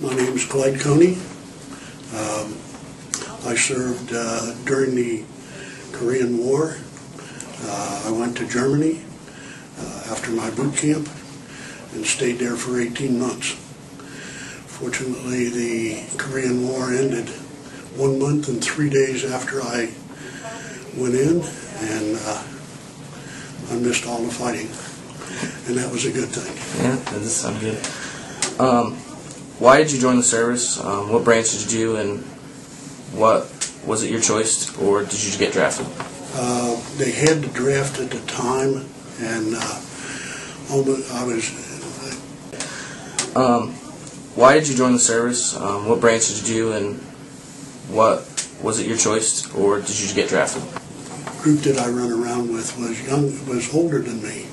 My name is Clyde Coney. I served during the Korean War. I went to Germany after my boot camp and stayed there for 18 months. Fortunately, the Korean War ended 1 month and 3 days after I went in, and I missed all the fighting, and that was a good thing. Yeah, that does sound good. Why did you join the service? What branch did you do, and what was it your choice, or did you get drafted? They had the draft at the time, and I was. Why did you join the service? What branch did you do, and what was it your choice, or did you get drafted? The group that I run around with was older than me,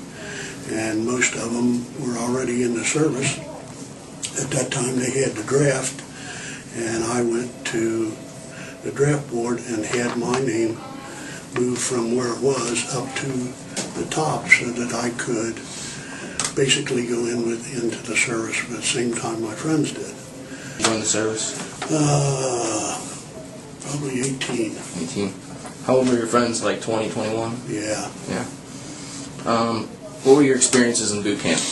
and most of them were already in the service. At that time they had the draft, and I went to the draft board and had my name moved from where it was up to the top so that I could basically go into the service at the same time my friends did. You joined the service? Probably 18. 18. How old were your friends, like 20, 21? Yeah. Yeah. What were your experiences in boot camp?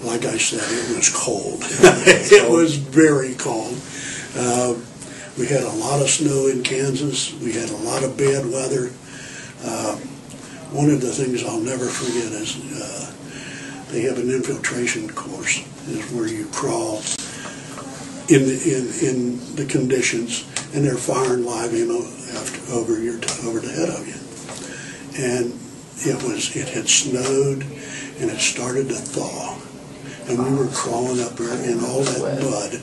Like I said, it was cold. It was very cold. We had a lot of snow in Kansas. We had a lot of bad weather. One of the things I'll never forget is they have an infiltration course, is where you crawl in the conditions, and they're firing live ammo over the head of you. And it had snowed, and it started to thaw, and we were crawling up there in all that mud.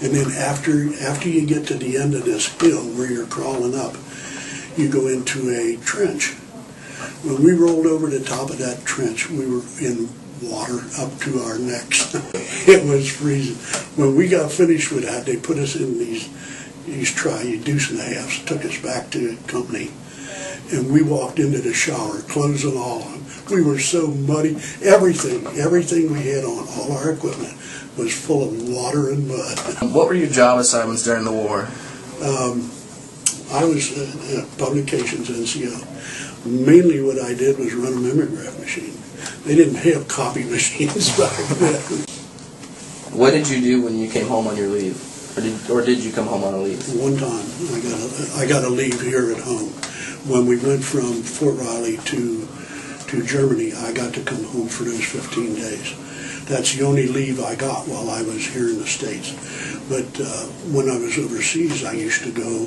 And then after you get to the end of this hill where you're crawling up, you go into a trench. When we rolled over the top of that trench, we were in water up to our necks. It was freezing. When we got finished with that, they put us in these deuce and a halves, took us back to company, and we walked into the shower, clothes and all on. We were so muddy. Everything we had on, all our equipment, was full of water and mud. What were your job assignments during the war? I was publications NCO. Mainly what I did was run a mimeograph machine. They didn't have copy machines back then. What did you do when you came home on your leave? Or did you come home on a leave? One time, I got a leave here at home. When we went from Fort Riley to Germany, I got to come home for those 15 days. That's the only leave I got while I was here in the States. But when I was overseas, I used to go.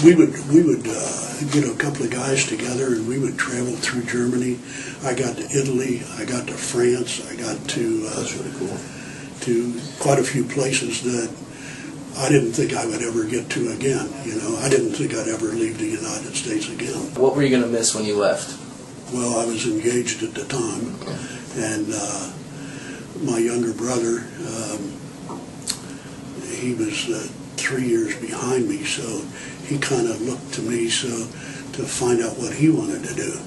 We would get a couple of guys together, and we would travel through Germany. I got to Italy. I got to France. I got to. That's really cool. To quite a few places that I didn't think I would ever get to again. You know, I didn't think I'd ever leave the United States again. What were you going to miss when you left? Well, I was engaged at the time, and my younger brother, he was 3 years behind me, so he kind of looked to me to find out what he wanted to do.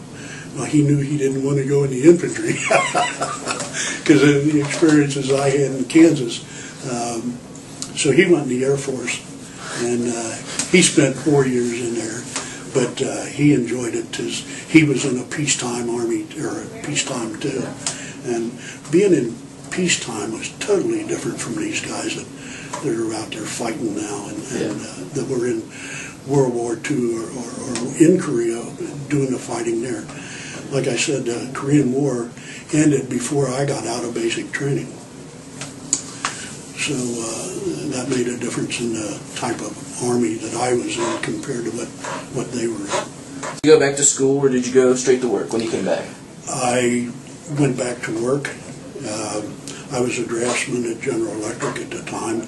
Well, he knew he didn't want to go in the infantry because of the experiences I had in Kansas. So he went in the Air Force, and he spent 4 years in there, but he enjoyed it because he was in a peacetime army, or peacetime too. And being in peacetime was totally different from these guys that are out there fighting now, and that were in World War II or in Korea doing the fighting there. Like I said, the Korean War ended before I got out of basic training. So that made a difference in the type of army that I was in compared to what they were in. Did you go back to school, or did you go straight to work when you came back? I went back to work. I was a draftsman at General Electric at the time,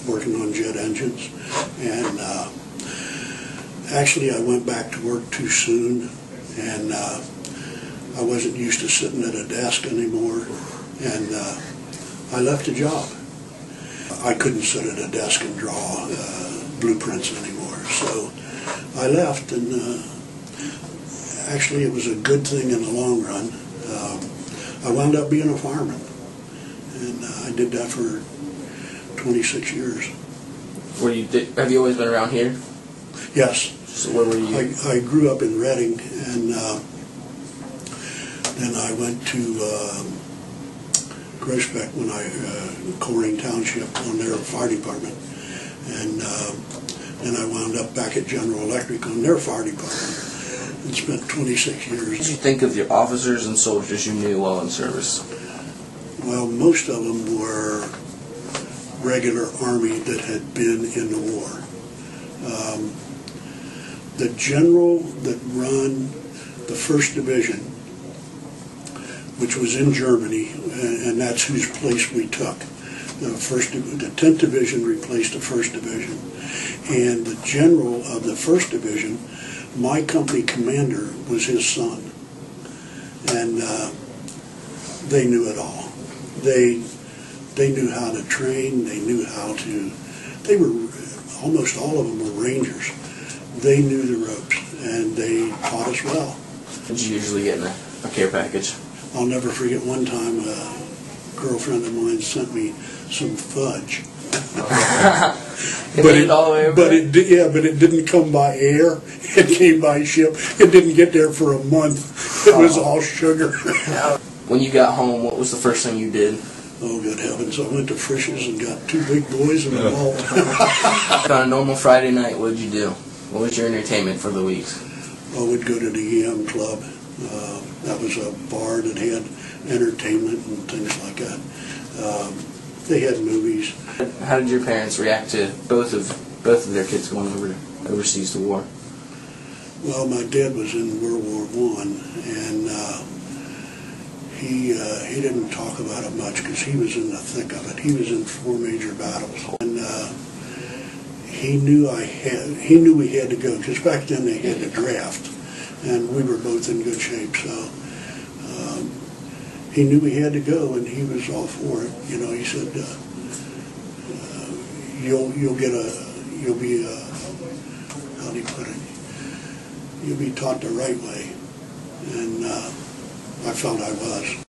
working on jet engines. And actually I went back to work too soon, and I wasn't used to sitting at a desk anymore, and I left the job. I couldn't sit at a desk and draw blueprints anymore, so I left, and actually it was a good thing in the long run. I wound up being a fireman, and I did that for 26 years. Have you always been around here? Yes. So where were you? I grew up in Reading, and then I went to Groesbeck when Corning Township on their fire department, and then I wound up back at General Electric on their fire department and spent 26 years. What did you think of your officers and soldiers you knew while in service? Well, most of them were regular Army that had been in the war. The general that run the 1st Division, which was in Germany, and that's whose place we took. The 10th Division replaced the 1st Division. And the general of the 1st Division, my company commander, was his son. And they knew it all. They knew how to train, they knew how to, almost all of them were Rangers. They knew the ropes, and they taught us well. What did you usually get in a care package? I'll never forget one time a girlfriend of mine sent me some fudge. But it didn't come by air. It came by ship. It didn't get there for a month. It was all sugar. When you got home, what was the first thing you did? Oh, good heavens. I went to Frisch's and got 2 big boys and a malt. On a normal Friday night, what did you do? What was your entertainment for the week? I would go to the EM Club. That was a bar that had entertainment and things like that. They had movies. How did your parents react to both of their kids going overseas to war? Well, my dad was in World War I, and he didn't talk about it much because he was in the thick of it. He was in 4 major battles, and he knew we had to go because back then they had to draft, and we were both in good shape. So he knew we had to go, and he was all for it. You know, he said, "You'll be how do you put it? You'll be taught the right way," and I felt I was.